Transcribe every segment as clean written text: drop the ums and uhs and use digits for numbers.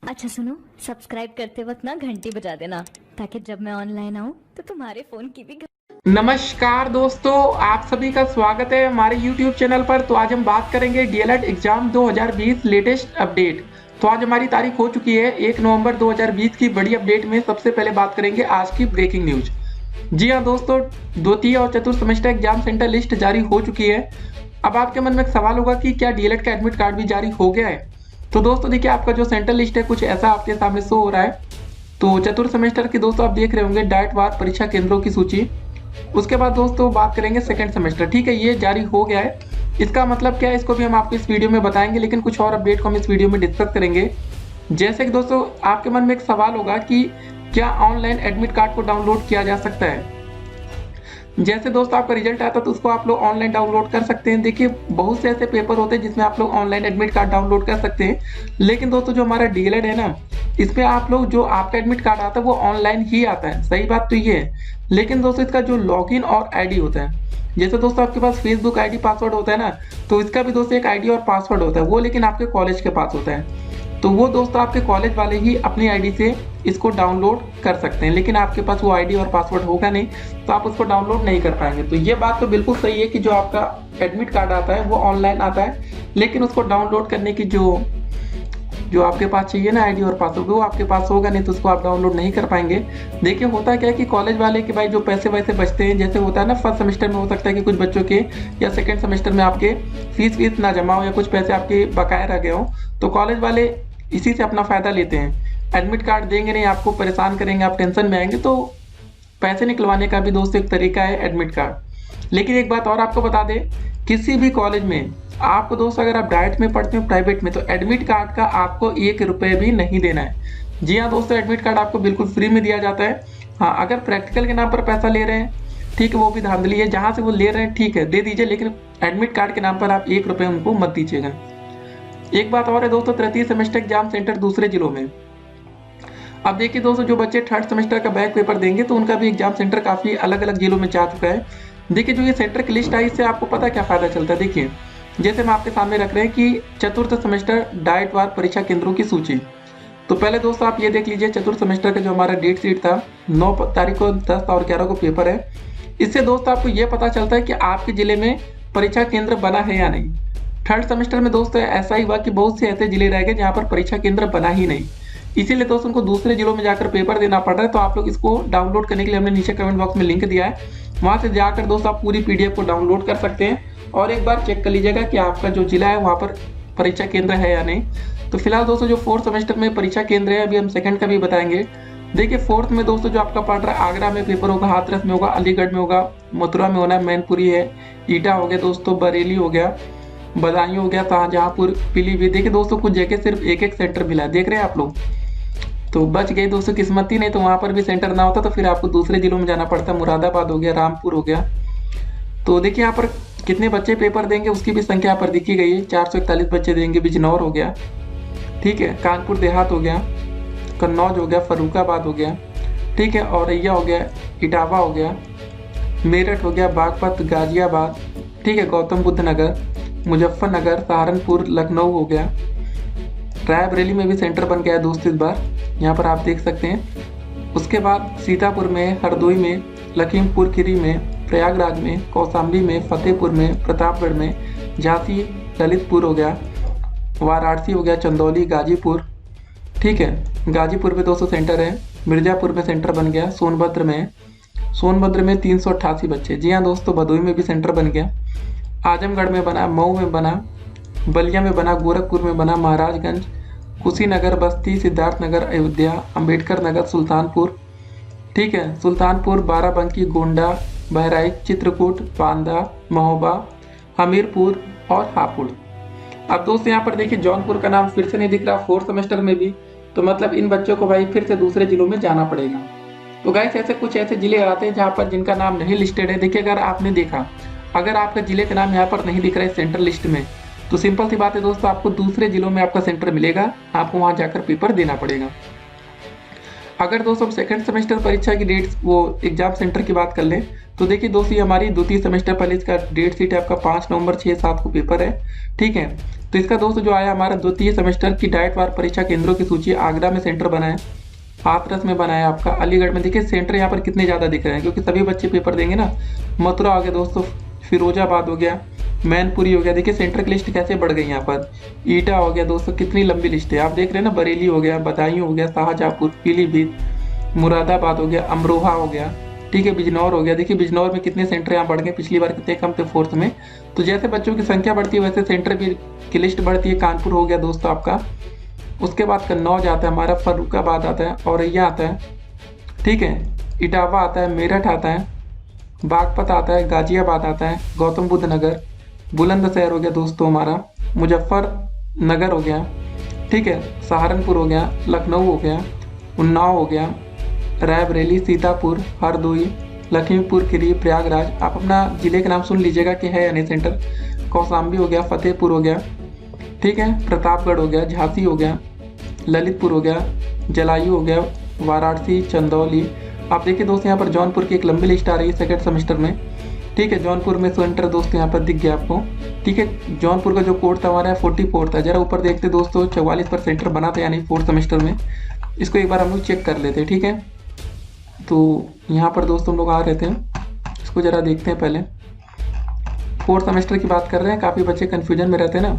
अच्छा सुनो, सब्सक्राइब करते वक्त ना घंटी बजा देना ताकि जब मैं ऑनलाइन आऊँ तो तुम्हारे फोन की भी नमस्कार दोस्तों, आप सभी का स्वागत है हमारे YouTube चैनल पर। तो आज हम बात करेंगे डीएलएड एग्जाम 2020 लेटेस्ट अपडेट। तो आज हमारी तारीख हो चुकी है 1 नवंबर 2020 की बड़ी अपडेट में सबसे पहले बात करेंगे आज की ब्रेकिंग न्यूज। जी हाँ दोस्तों, द्वितीय और चतुर्थ सेमेस्टर एग्जाम सेंटर लिस्ट जारी हो चुकी है। अब आपके मन में एक सवाल होगा कि क्या डीएलएड का एडमिट कार्ड भी जारी हो गया है। तो दोस्तों देखिए, आपका जो सेंटर लिस्ट है कुछ ऐसा आपके सामने शो हो रहा है। तो चतुर्थ सेमेस्टर के दोस्तों आप देख रहे होंगे डाइट वार परीक्षा केंद्रों की सूची। उसके बाद दोस्तों बात करेंगे सेकंड सेमेस्टर। ठीक है, ये जारी हो गया है। इसका मतलब क्या है इसको भी हम आपको इस वीडियो में बताएंगे, लेकिन कुछ और अपडेट को हम इस वीडियो में डिस्कस करेंगे। जैसे कि दोस्तों आपके मन में एक सवाल होगा कि क्या ऑनलाइन एडमिट कार्ड को डाउनलोड किया जा सकता है। जैसे दोस्तों आपका रिजल्ट आता है तो उसको आप लोग ऑनलाइन डाउनलोड कर सकते हैं। देखिए, बहुत से ऐसे पेपर होते हैं जिसमें आप लोग ऑनलाइन एडमिट कार्ड डाउनलोड कर सकते हैं, लेकिन दोस्तों जो हमारा डीएलएड है ना, इसमें आप लोग जो आपका एडमिट कार्ड आता है वो ऑनलाइन ही आता है। सही बात तो ये है, लेकिन दोस्तों इसका जो लॉगिन और आईडी होता है, जैसे दोस्तों आपके पास फेसबुक आईडी पासवर्ड होता है ना, तो इसका भी दोस्तों एक आईडी और पासवर्ड होता है, वो लेकिन आपके कॉलेज के पास होता है। तो वो दोस्तों आपके कॉलेज वाले ही अपनी आईडी से इसको डाउनलोड कर सकते हैं, लेकिन आपके पास वो आईडी और पासवर्ड होगा नहीं तो आप उसको डाउनलोड नहीं कर पाएंगे। तो ये बात तो बिल्कुल सही है कि जो आपका एडमिट कार्ड आता है वो ऑनलाइन आता है, लेकिन उसको डाउनलोड करने की जो आपके पास चाहिए ना आईडी और पासवर्ड, वो आपके पास होगा नहीं तो उसको आप डाउनलोड नहीं कर पाएंगे। देखिए, होता क्या है कि कॉलेज वाले के भाई जो पैसे वैसे बचते हैं, जैसे होता है ना फर्स्ट सेमेस्टर में हो सकता है कि कुछ बच्चों के या सेकंड सेमेस्टर में आपके फीस ना जमा हो या कुछ पैसे आपके बकाया रह गए हो, तो कॉलेज वाले इसी से अपना फायदा लेते हैं। एडमिट कार्ड देंगे नहीं, आपको परेशान करेंगे, आप टेंशन में आएंगे, तो पैसे निकलवाने का भी दोस्तों एक तरीका है एडमिट कार्ड। लेकिन एक बात और आपको बता दें, किसी भी कॉलेज में आपको दोस्तों अगर आप डाइट में पढ़ते हो प्राइवेट में, तो एडमिट कार्ड का आपको 1 रुपये भी नहीं देना है। जी हाँ दोस्तों, एडमिट कार्ड आपको बिल्कुल फ्री में दिया जाता है। हाँ, अगर प्रैक्टिकल के नाम पर पैसा ले रहे हैं, ठीक है, वो भी धांधली है। जहाँ से वो ले रहे हैं ठीक है दे दीजिए, लेकिन एडमिट कार्ड के नाम पर आप 1 रुपये उनको मत दीजिएगा। एक बात और है दोस्तों, तृतीय सेमेस्टर एग्जाम सेंटर दूसरे जिलों में। अब देखिए दोस्तों, जो बच्चे थर्ड सेमेस्टर का बैक पेपर देंगे तो उनका भी एग्जाम सेंटर काफ़ी अलग अलग जिलों में जा चुका है। देखिए, जो ये सेंटर की लिस्ट आई इससे आपको पता क्या फ़ायदा चलता है। देखिए, जैसे हम आपके सामने रख रहे हैं कि चतुर्थ सेमेस्टर डाइट वार परीक्षा केंद्रों की सूची। तो पहले दोस्तों आप ये देख लीजिए, चतुर्थ सेमेस्टर का जो हमारा डेट शीट था 9 तारीख को 10 और 11 को पेपर है। इससे दोस्तों आपको ये पता चलता है कि आपके ज़िले में परीक्षा केंद्र बना है या नहीं। थर्ड सेमेस्टर में दोस्तों ऐसा ही हुआ कि बहुत से ऐसे जिले रह गए जहाँ पर परीक्षा केंद्र बना ही नहीं, इसीलिए दोस्तों उनको दूसरे जिलों में जाकर पेपर देना पड़ रहा है। तो आप लोग इसको डाउनलोड करने के लिए हमने नीचे कमेंट बॉक्स में लिंक दिया है, वहाँ से जाकर दोस्तों आप पूरी पीडीएफ को डाउनलोड कर सकते हैं और एक बार चेक कर लीजिएगा कि आपका जो जिला है वहाँ पर परीक्षा केंद्र है या नहीं। तो फिलहाल दोस्तों जो फोर्थ सेमेस्टर में परीक्षा केंद्र है, अभी हम सेकंड का भी बताएंगे। देखिए, फोर्थ में दोस्तों जो आपका पढ़ रहा है, आगरा में पेपर होगा, हाथरस में होगा, अलीगढ़ में होगा, मथुरा में होना है, मैनपुरी है, ईटा हो गया दोस्तों, बरेली हो गया, बदायूं हो गया, शाहजहाँपुर, पीलीभीत। देखिए दोस्तों कुछ जगह सिर्फ एक एक सेंटर मिला, देख रहे हैं आप लोग, तो बच गए दोस्तों किस्मत ही नहीं तो वहाँ पर भी सेंटर ना होता तो फिर आपको दूसरे जिलों में जाना पड़ता। मुरादाबाद हो गया, रामपुर हो गया। तो देखिए यहाँ पर कितने बच्चे पेपर देंगे उसकी भी संख्या पर दिखी गई है, 441 बच्चे देंगे। बिजनौर हो गया, ठीक है, कानपुर देहात हो गया, कन्नौज हो गया, फर्रुखाबाद हो गया, ठीक है, औरैया हो गया, इटावा हो गया, मेरठ हो गया, बागपत, गाजियाबाद, ठीक है, गौतम बुद्ध नगर, मुजफ्फरनगर, सहारनपुर, लखनऊ हो गया। रायबरेली में भी सेंटर बन गया है दोस्तों इस बार, यहाँ पर आप देख सकते हैं। उसके बाद सीतापुर में, हरदोई में, लखीमपुर खीरी में, प्रयागराज में, कौशाम्बी में, फतेहपुर में, प्रतापगढ़ में, झांसी, ललितपुर हो गया, वाराणसी हो गया, चंदौली, गाजीपुर, ठीक है, गाजीपुर में 200 सेंटर है। मिर्ज़ापुर में सेंटर बन गया, सोनभद्र में 388 बच्चे। जी हाँ दोस्तों, भदोई में भी सेंटर बन गया, आजमगढ़ में बना, मऊ में बना, बलिया में बना, गोरखपुर में बना, महाराजगंज, कुशीनगर, बस्ती, सिद्धार्थनगर, अयोध्या, अंबेडकर नगर, सुल्तानपुर, ठीक है, सुल्तानपुर, बाराबंकी, गोंडा, बहराइच, चित्रकूट, बांदा, महोबा, हमीरपुर और हापुड़। अब दोस्तों यहाँ पर देखिए जौनपुर का नाम फिर से नहीं दिख रहा फोर्थ सेमेस्टर में भी, तो मतलब इन बच्चों को भाई फिर से दूसरे जिलों में जाना पड़ेगा। तो गाइस ऐसे कुछ ऐसे जिले आते हैं जहाँ पर जिनका नाम नहीं लिस्टेड है। देखिए, अगर आपने देखा, अगर आपका जिले का नाम यहाँ पर नहीं दिख रहा है सेंटर लिस्ट में, तो सिंपल सी बात है दोस्तों, आपको दूसरे जिलों में आपका सेंटर मिलेगा, आपको वहाँ जाकर पेपर देना पड़ेगा। अगर दोस्तों हम सेकंड सेमेस्टर परीक्षा की डेट्स वो एग्जाम सेंटर की बात कर लें तो देखिए दोस्तों ये हमारी द्वितीय सेमेस्टर पहले इसका डेट शीट है आपका 5 नवंबर 6-7 को पेपर है। ठीक है, तो इसका दोस्तों जो आया हमारा द्वितीय सेमेस्टर की डाइटवार परीक्षा केंद्रों की सूची आगरा में सेंटर बना है, हाथरस में बना है आपका, अलीगढ़ में। देखिए सेंटर यहाँ पर कितने ज़्यादा दिख रहे हैं क्योंकि सभी बच्चे पेपर देंगे ना। मथुरा हो गया दोस्तों, फिरोजाबाद हो गया, मैनपुरी हो गया। देखिए सेंटर की लिस्ट कैसे बढ़ गई यहाँ पर। ईटा हो गया दोस्तों, कितनी लंबी लिस्ट है आप देख रहे हैं ना। बरेली हो गया, बदायूं हो गया, शाहजहाँपुर, पीलीभीत, मुरादाबाद हो गया, अमरोहा हो गया। ठीक है, बिजनौर हो गया। देखिए बिजनौर में कितने सेंटर यहाँ बढ़ गए, पिछली बार कितने कम थे 4th में। तो जैसे बच्चों की संख्या बढ़ती है वैसे सेंटर की लिस्ट बढ़ती है। कानपुर हो गया दोस्तों आपका, उसके बाद कन्नौज आता है हमारा, फर्रुखाबाद आता है, औरैया आता है। ठीक है, इटावा आता है, मेरठ आता है, बागपत आता है, गाजियाबाद आता है, गौतम बुद्ध नगर, बुलंदशहर हो गया दोस्तों हमारा, मुजफ्फरनगर हो गया। ठीक है, सहारनपुर हो गया, लखनऊ हो गया, उन्नाव हो गया, रायबरेली, सीतापुर, हरदोई, लखीमपुर खीरी, प्रयागराज। आप अपना जिले का नाम सुन लीजिएगा कि है या नहीं सेंटर। कौशाम्बी हो गया, फतेहपुर हो गया। ठीक है, प्रतापगढ़ हो गया, झांसी हो गया, ललितपुर हो गया, जलायू हो गया, वाराणसी, चंदौली। आप देखिए दोस्तों यहाँ पर जौनपुर की एक लंबी लिस्ट आ रही है सेकंड सेमेस्टर में। ठीक है, जौनपुर में सेंटर दोस्तों यहाँ पर दिख गया आपको। ठीक है, जौनपुर का जो कोड था हमारा 44 था। जरा ऊपर देखते दोस्तों 44 पर सेंटर बना था यानी 4th सेमेस्टर में। इसको एक बार हम लोग चेक कर लेते हैं। ठीक है, तो यहाँ पर दोस्तों हम लोग आ रहे थे, इसको जरा देखते हैं पहले। 4th सेमेस्टर की बात कर रहे हैं, काफ़ी बच्चे कन्फ्यूजन में रहते हैं ना।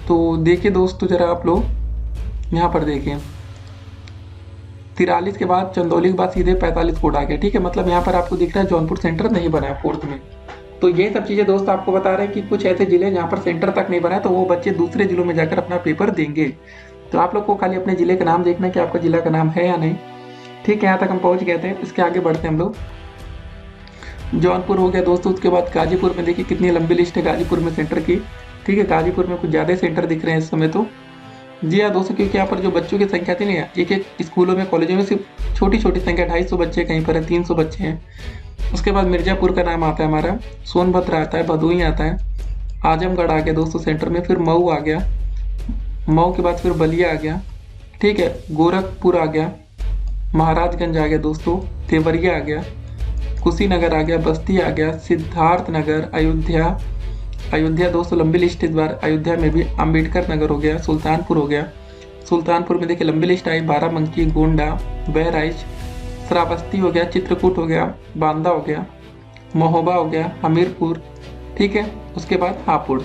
तो देखिए दोस्तों जरा आप लोग यहाँ पर देखिए 43 के बाद चंदौली के बाद सीधे 45 कोड आ गया। ठीक है, मतलब यहाँ पर आपको दिख रहा है जौनपुर सेंटर नहीं बना है 4th में। तो ये सब चीज़ें दोस्त आपको बता रहे हैं कि कुछ ऐसे जिले जहाँ पर सेंटर तक नहीं बना है तो वो बच्चे दूसरे जिलों में जाकर अपना पेपर देंगे। तो आप लोग को खाली अपने जिले का नाम देखना है कि आपका जिला का नाम है या नहीं। ठीक है, यहाँ तक हम पहुँच गए थे। इसके आगे बढ़ते हैं हम लोग। जौनपुर हो गया दोस्तों, उसके बाद गाजीपुर में देखिए कितनी लंबी लिस्ट है गाजीपुर में सेंटर की। ठीक है, गाजीपुर में कुछ ज़्यादा सेंटर दिख रहे हैं इस समय तो। जी हाँ दोस्तों, क्योंकि यहाँ पर जो बच्चों की संख्या थी ना, एक एक स्कूलों में कॉलेजों में सिर्फ छोटी छोटी संख्या 250 बच्चे कहीं पर है, 300 बच्चे हैं। उसके बाद मिर्ज़ापुर का नाम आता है हमारा, सोनभद्र आता है, भदोही आता है, आजमगढ़ आ गया दोस्तों सेंटर में, फिर मऊ आ गया, मऊ के बाद फिर बलिया आ गया। ठीक है, गोरखपुर आ गया, महाराजगंज आ गया दोस्तों, देवरिया आ गया, कुशीनगर आ गया, बस्ती आ गया, सिद्धार्थनगर, अयोध्या दोस्तों लंबी लिस्ट इस बार। अयोध्या में भी अम्बेडकर नगर हो गया, सुल्तानपुर हो गया। सुल्तानपुर में देखिए लंबी लिस्ट आई, बाराबंकी, गोंडा, बहराइच, श्रावस्ती हो गया, चित्रकूट हो गया, बांदा हो गया, महोबा हो गया, हमीरपुर। ठीक है, उसके बाद हापुड़।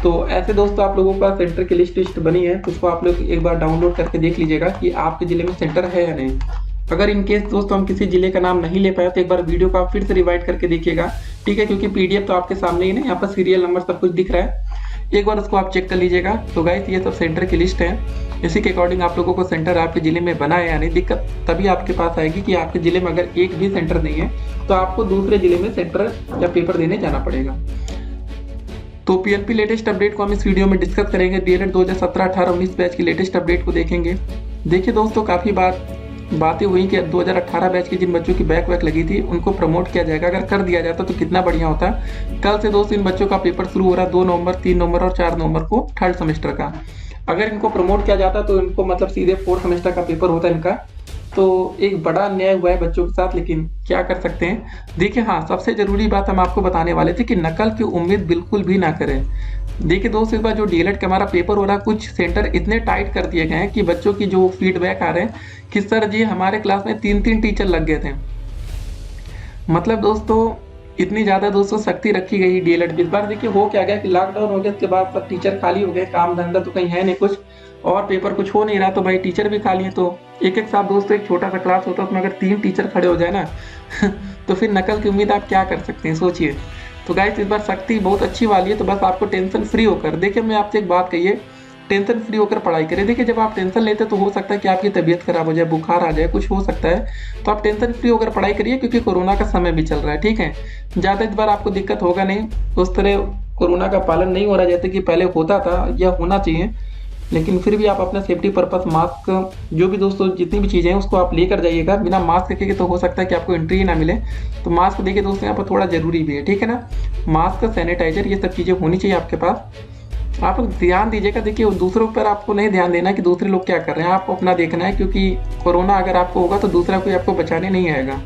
तो ऐसे दोस्तों आप लोगों का सेंटर की लिस्ट बनी है, उसको आप लोग एक बार डाउनलोड करके देख लीजिएगा कि आपके ज़िले में सेंटर है या नहीं। अगर इनकेस दोस्तों हम किसी जिले का नाम नहीं ले पाए तो एक बार वीडियो को आप फिर से रिवाइड करके देखिएगा। ठीक है, क्योंकि PDF तो आपके सामने ही ना, यहाँ पर सीरियल नंबर सब कुछ दिख रहा है, एक बार उसको आप चेक कर लीजिएगा। तो गाइस ये सब सेंटर की लिस्ट है, इसी के अकॉर्डिंग आप लोगों को सेंटर आपके ज़िले में बना है या नहीं। दिक्कत तभी आपके पास आएगी कि आपके ज़िले में अगर एक भी सेंटर नहीं है तो आपको दूसरे ज़िले में सेंटर या पेपर देने जाना पड़ेगा। तो PLP लेटेस्ट अपडेट को हम इस वीडियो में डिस्कस करेंगे। DLED 2017, 18, 19 बैच की लेटेस्ट अपडेट को देखेंगे। देखिए दोस्तों काफ़ी बातें हुई कि 2018 बैच की जिन बच्चों की बैक लगी थी उनको प्रमोट किया जाएगा। अगर कर दिया जाता तो कितना बढ़िया होता। कल से दोस्तों इन बच्चों का पेपर शुरू हो रहा है 2 नवंबर, 3 नवंबर और 4 नवंबर को 3rd सेमेस्टर का। अगर इनको प्रमोट किया जाता तो इनको मतलब सीधे 4th सेमेस्टर का पेपर होता इनका। तो एक बड़ा अन्याय हुआ है बच्चों के साथ, लेकिन क्या कर सकते हैं। देखिए हाँ, सबसे ज़रूरी बात हम आपको बताने वाले थे कि नकल की उम्मीद बिल्कुल भी ना करें। देखिए दोस्तों इस बार जो DLED का हमारा पेपर हो रहा है, कुछ सेंटर इतने टाइट कर दिए गए हैं कि बच्चों की जो फीडबैक आ रहे हैं कि सर जी हमारे क्लास में 3-3 टीचर लग गए थे। मतलब दोस्तों इतनी ज़्यादा दोस्तों सख्ती रखी गई DLED में। इस बार देखिए हो क्या गया कि लॉकडाउन हो गया, उसके बाद सब टीचर खाली हो गए, काम धंधा तो कहीं है नहीं कुछ, और पेपर कुछ हो नहीं रहा, तो भाई टीचर भी खाली है। तो एक साथ दोस्तों एक छोटा सा क्लास होता है, उसमें अगर 3 टीचर खड़े हो जाए ना तो फिर नकल की उम्मीद आप क्या कर सकते हैं, सोचिए। तो गाइस इस बार सख्ती बहुत अच्छी वाली है, तो बस आपको टेंशन फ्री होकर, देखिए मैं आपसे एक बात कहिए, टेंशन फ्री होकर पढ़ाई करें। देखिए जब आप टेंशन लेते तो हो सकता है कि आपकी तबीयत खराब हो जाए, बुखार आ जाए, कुछ हो सकता है। तो आप टेंशन फ्री होकर पढ़ाई करिए, क्योंकि कोरोना का समय भी चल रहा है। ठीक है, ज़्यादा इस बार आपको दिक्कत होगा नहीं, उस तरह कोरोना का पालन नहीं हो रहा जैसे कि पहले होता था या होना चाहिए। लेकिन फिर भी आप अपना सेफ्टी पर्पस मास्क, जो भी दोस्तों जितनी भी चीज़ें हैं उसको आप लेकर जाइएगा। बिना मास्क के तो हो सकता है कि आपको एंट्री ही ना मिले। तो मास्क देखिए दोस्तों यहाँ पर थोड़ा ज़रूरी भी है। ठीक है ना, मास्क, सैनिटाइजर, ये सब चीज़ें होनी चाहिए आपके पास। आप लोग ध्यान दीजिएगा। देखिए दूसरों पर आपको नहीं ध्यान देना कि दूसरे लोग क्या कर रहे हैं, आपको अपना देखना है, क्योंकि कोरोना अगर आपको होगा तो दूसरा कोई आपको बचाने नहीं आएगा।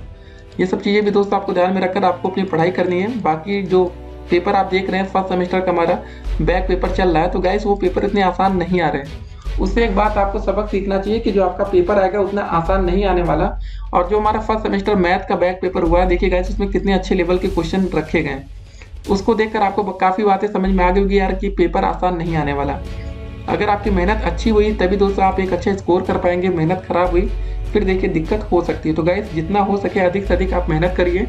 ये सब चीज़ें भी दोस्तों आपको ध्यान में रखकर आपको अपनी पढ़ाई करनी है। बाकी जो पेपर आप देख रहे हैं फर्स्ट सेमेस्टर का हमारा बैक पेपर चल रहा है, तो गाइस वो पेपर इतने आसान नहीं आ रहे हैं। उससे एक बात आपको सबक सीखना चाहिए कि जो आपका पेपर आएगा उतना आसान नहीं आने वाला। और जो हमारा फर्स्ट सेमेस्टर मैथ का बैक पेपर हुआ है, देखिए गाइस उसमें कितने अच्छे लेवल के क्वेश्चन रखे गए, उसको देखकर आपको काफ़ी बातें समझ में आ गई होगी यार कि पेपर आसान नहीं आने वाला। अगर आपकी मेहनत अच्छी हुई तभी दोस्तों आप एक अच्छा स्कोर कर पाएंगे, मेहनत खराब हुई फिर देखिए दिक्कत हो सकती है। तो गाइस जितना हो सके अधिक से अधिक आप मेहनत करिए।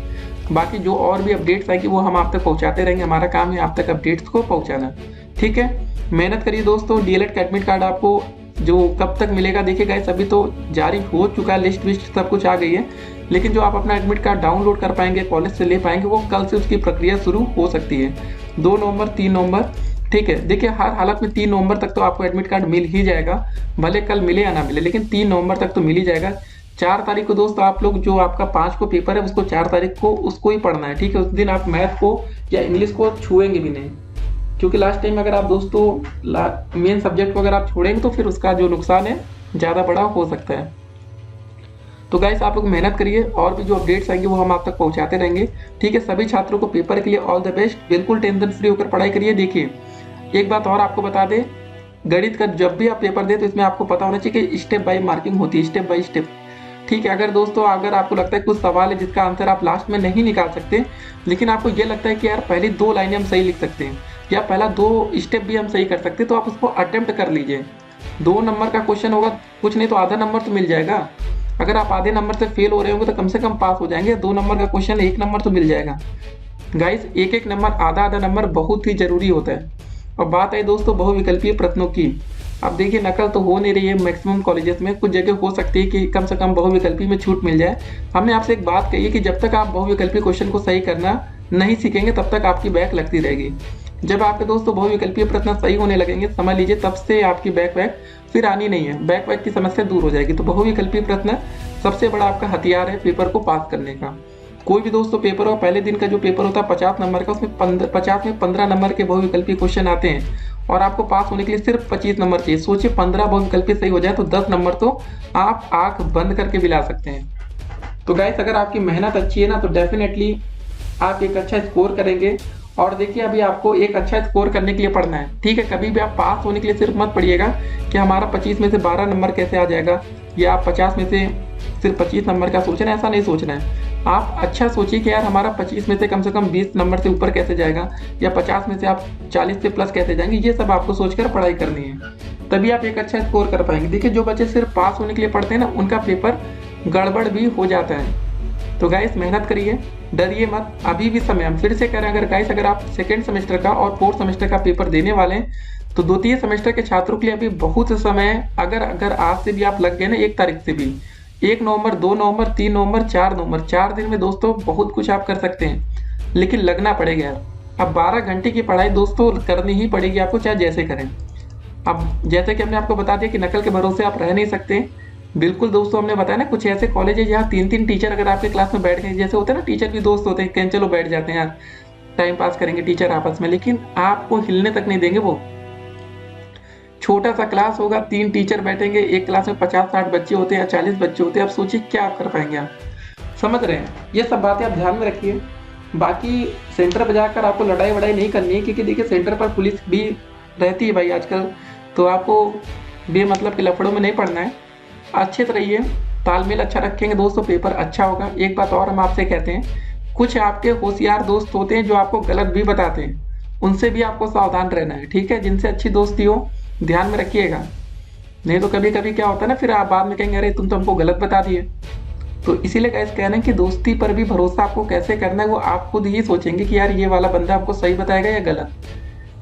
बाकी जो और भी अपडेट्स आएंगी वो हम आप तक पहुंचाते रहेंगे, हमारा काम है आप तक अपडेट्स को पहुंचाना, ठीक है। मेहनत करिए दोस्तों। डीएलएड का एडमिट कार्ड आपको जो कब तक मिलेगा देखिए गाइस अभी तो जारी हो चुका है, लिस्ट विस्ट सब कुछ आ गई है, लेकिन जो आप अपना एडमिट कार्ड डाउनलोड कर पाएंगे कॉलेज से ले पाएंगे वो कल से उसकी प्रक्रिया शुरू हो सकती है। 2 नवंबर 3 नवंबर, ठीक है। देखिए हर हालत में 3 नवंबर तक तो आपको एडमिट कार्ड मिल ही जाएगा, भले कल मिले या ना मिले, लेकिन 3 नवंबर तक तो मिल ही जाएगा। 4 तारीख को दोस्तों आप लोग जो आपका 5 को पेपर है उसको 4 तारीख को उसको ही पढ़ना है, ठीक है। उस दिन आप मैथ को या इंग्लिश को छुएंगे भी नहीं, क्योंकि लास्ट टाइम अगर आप दोस्तों मेन सब्जेक्ट को अगर आप छोड़ेंगे तो फिर उसका जो नुकसान है ज़्यादा बड़ा हो सकता है। तो गाइस आप लोग मेहनत करिए और भी जो अपडेट्स आएंगे वो हम आप तक पहुंचाते रहेंगे, ठीक है। सभी छात्रों को पेपर के लिए ऑल द बेस्ट, बिल्कुल टेंशन फ्री होकर पढ़ाई करिए। देखिए एक बात और आपको बता दें, गणित का जब भी आप पेपर दे तो इसमें आपको पता होना चाहिए कि स्टेप बाय मार्किंग होती है, स्टेप बाय स्टेप, ठीक है। अगर दोस्तों अगर आपको लगता है कुछ सवाल है जिसका आंसर आप लास्ट में नहीं निकाल सकते, लेकिन आपको ये लगता है कि यार पहली 2 लाइनें हम सही लिख सकते हैं या पहला 2 स्टेप भी हम सही कर सकते हैं, तो आप उसको अटेम्प्ट कर लीजिए। 2 नंबर का क्वेश्चन होगा, कुछ नहीं तो आधा नंबर तो मिल जाएगा। अगर आप आधे नंबर से फेल हो रहे होंगे तो कम से कम पास हो जाएंगे। 2 नंबर का क्वेश्चन 1 नंबर तो मिल जाएगा। गाइस एक नंबर आधा नंबर बहुत ही जरूरी होता है। और बात है दोस्तों बहुविकल्पीय प्रश्नों की, अब देखिए नकल तो हो नहीं रही है मैक्सिमम कॉलेजेस में, कुछ जगह हो सकती है कि कम से कम बहुविकल्पी में छूट मिल जाए। हमने आपसे एक बात कही है कि जब तक आप बहुविकल्पी क्वेश्चन को सही करना नहीं सीखेंगे तब तक आपकी बैक लगती रहेगी। जब आपके दोस्तों बहुविकल्पीय प्रश्न सही होने लगेंगे समझ लीजिए तब से आपकी बैक फिर आनी नहीं है, बैक की समस्या दूर हो जाएगी। तो बहुविकल्पीय प्रश्न सबसे बड़ा आपका हथियार है पेपर को पास करने का। कोई भी दोस्तों पेपर हो, पहले दिन का जो पेपर होता है 50 नंबर का, उसमें 50 में 15 नंबर के बहुविकल्पी क्वेश्चन आते हैं और आपको पास होने के लिए सिर्फ 25 नंबर चाहिए। सोचिए 15 बहुविकल्पी सही हो जाए तो 10 नंबर तो आप आंख बंद करके भी ला सकते हैं। तो गाइस अगर आपकी मेहनत अच्छी है ना तो डेफिनेटली आप एक अच्छा स्कोर करेंगे। और देखिए अभी आपको एक अच्छा स्कोर करने के लिए पढ़ना है, ठीक है। कभी भी आप पास होने के लिए सिर्फ मत पढ़िएगा कि हमारा 25 में से 12 नंबर कैसे आ जाएगा या आप 50 में से सिर्फ 25 नंबर का सोचना है, ऐसा नहीं सोचना है। आप अच्छा सोचिए कि यार हमारा 25 में से कम 20 नंबर से ऊपर कैसे जाएगा या 50 में से आप 40 से प्लस कैसे जाएंगे, ये सब आपको सोचकर पढ़ाई करनी है, तभी आप एक अच्छा स्कोर कर पाएंगे। देखिए जो बच्चे सिर्फ पास होने के लिए पढ़ते हैं ना उनका पेपर गड़बड़ भी हो जाता है। तो गाइस मेहनत करिए, डरिए मत, अभी भी समय। हम फिर से कह रहे हैं, अगर गाइस अगर आप 2nd सेमेस्टर का और 4th सेमेस्टर का पेपर देने वाले हैं तो 2-3 सेमेस्टर के छात्रों के लिए अभी बहुत समय है। अगर आज से भी आप लग गए ना 1 तारीख से भी, 1 नवंबर 2 नवंबर 3 नवंबर 4 नवंबर 4 दिन में दोस्तों बहुत कुछ आप कर सकते हैं, लेकिन लगना पड़ेगा यार। अब 12 घंटे की पढ़ाई दोस्तों करनी ही पड़ेगी आपको, चाहे जैसे करें। अब जैसे कि हमने आपको बता दिया कि नकल के भरोसे आप रह नहीं सकते। बिल्कुल दोस्तों हमने बताया ना कुछ ऐसे कॉलेज है जहाँ 3-3 टीचर अगर आपके क्लास में बैठ गए, जैसे होते हैं ना टीचर भी दोस्त होते हैं, चलो बैठ जाते हैं यार टाइम पास करेंगे टीचर आपस में, लेकिन आपको हिलने तक नहीं देंगे। वो छोटा सा क्लास होगा, 3 टीचर बैठेंगे, एक क्लास में 50-60 बच्चे होते हैं या 40 बच्चे होते हैं। आप सोचिए क्या आप कर पाएंगे, आप समझ रहे हैं। ये सब बातें आप ध्यान में रखिए। बाकी सेंटर पर जाकर आपको लड़ाई वड़ाई नहीं करनी है, क्योंकि देखिए सेंटर पर पुलिस भी रहती है भाई आजकल, तो आपको बेमतलब के लफड़ों में नहीं पड़ना है। अच्छे से रहिए, तालमेल अच्छा रखेंगे दोस्तों पेपर अच्छा होगा। एक बात और हम आपसे कहते हैं, कुछ आपके होशियार दोस्त होते हैं जो आपको गलत भी बताते हैं, उनसे भी आपको सावधान रहना है, ठीक है। जिनसे अच्छी दोस्ती हो ध्यान में रखिएगा, नहीं तो कभी कभी क्या होता है ना फिर आप बाद में कहेंगे अरे तुम तो हमको गलत बता दिए। तो इसीलिए गाइस कह रहे हैं कि दोस्ती पर भी भरोसा आपको कैसे करना है वो आप खुद ही सोचेंगे कि यार ये वाला बंदा आपको सही बताएगा या गलत।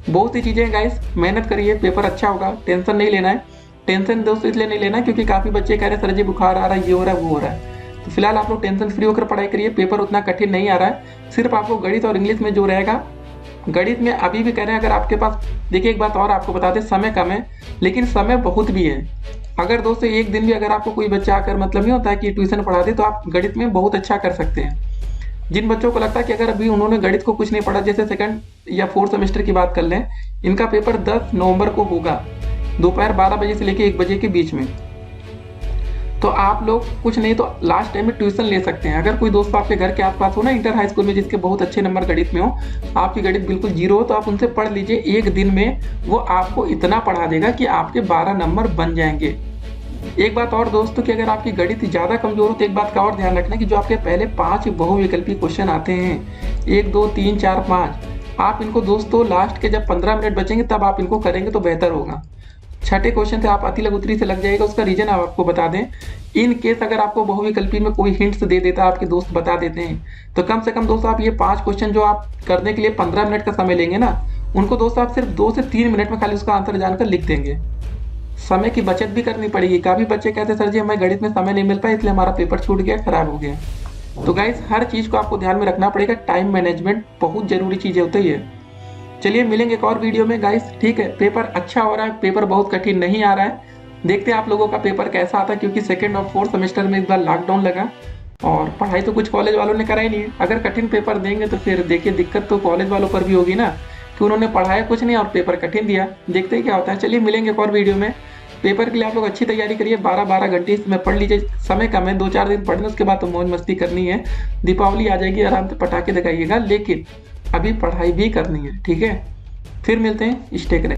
बहुत सी चीज़ें गाइस, मेहनत करिए, पेपर अच्छा होगा, टेंशन नहीं लेना है। टेंशन दोस्तों इसलिए नहीं लेना क्योंकि काफ़ी बच्चे कह रहे हैं सर जी बुखार आ रहा है, ये हो रहा है, वो हो रहा है। तो फिलहाल आप लोग टेंशन फ्री होकर पढ़ाई करिए, पेपर उतना कठिन नहीं आ रहा है। सिर्फ आपको गणित और इंग्लिश में जो रहेगा, गणित में अभी भी कह रहे हैं अगर आपके पास, देखिए एक बात और आपको बता दें, समय कम है लेकिन समय बहुत भी है। अगर दोस्तों एक दिन भी अगर आपको कोई बच्चा आकर मतलब नहीं होता है कि ट्यूशन पढ़ा दे तो आप गणित में बहुत अच्छा कर सकते हैं। जिन बच्चों को लगता है कि अगर अभी उन्होंने गणित को कुछ नहीं पढ़ा, जैसे सेकंड या फोर्थ सेमेस्टर की बात कर लें, इनका पेपर 10 नवंबर को होगा दोपहर 12 बजे से लेकर 1 बजे के बीच में। तो आप लोग कुछ नहीं तो लास्ट टाइम में ट्यूशन ले सकते हैं। अगर कोई दोस्त आपके घर के आसपास हो ना इंटर हाई स्कूल में, जिसके बहुत अच्छे नंबर गणित में हो, आपकी गणित बिल्कुल जीरो हो, तो आप उनसे पढ़ लीजिए। एक दिन में वो आपको इतना पढ़ा देगा कि आपके 12 नंबर बन जाएंगे। एक बात और दोस्तों कि अगर आपकी गणित ज़्यादा कमजोर हो तो एक बात का और ध्यान रखना कि जो आपके पहले 5 बहुविकल्पी क्वेश्चन आते हैं, 1 2 3 4 5, आप इनको दोस्तों लास्ट के जब 15 मिनट बचेंगे तब आप इनको करेंगे तो बेहतर होगा। छठे क्वेश्चन से आप अति लघुत्तरी से लग जाएगा, उसका रीजन आप आपको बता दें। इन केस अगर आपको बहुविकल्पी में कोई हिंट्स दे देता, आपके दोस्त बता देते हैं, तो कम से कम दोस्तों आप ये 5 क्वेश्चन जो आप करने के लिए 15 मिनट का समय लेंगे ना, उनको दोस्तों आप सिर्फ 2 से 3 मिनट में खाली उसका आंसर जानकर लिख देंगे। समय की बचत भी करनी पड़ेगी। काफी बच्चे कहते हैं सर जी हमें गणित में समय नहीं मिल पाया इसलिए हमारा पेपर छूट गया, खराब हो गया। तो गाइस हर चीज को आपको ध्यान में रखना पड़ेगा। टाइम मैनेजमेंट बहुत जरूरी चीज होती है। चलिए मिलेंगे एक और वीडियो में गाइस, ठीक है। पेपर अच्छा हो रहा है, पेपर बहुत कठिन नहीं आ रहा है। देखते हैं आप लोगों का पेपर कैसा आता है, क्योंकि सेकंड और फोर्थ सेमेस्टर में इस बार लॉकडाउन लगा और पढ़ाई तो कुछ कॉलेज वालों ने करा ही नहीं है। अगर कठिन पेपर देंगे तो फिर देखिए दिक्कत तो कॉलेज वालों पर भी होगी ना, कि उन्होंने पढ़ाया कुछ नहीं और पेपर कठिन दिया। देखते हैं क्या होता है। चलिए मिलेंगे एक और वीडियो में। पेपर के लिए आप लोग अच्छी तैयारी करिए, 12-12 घंटे इसमें पढ़ लीजिए। समय कम है, 2-4 दिन पढ़ने, उसके बाद तो मौज मस्ती करनी है। दीपावली आ जाएगी, आराम से पटाखे दिखाइएगा, लेकिन अभी पढ़ाई भी करनी है, ठीक है। फिर मिलते हैं, स्टे करें।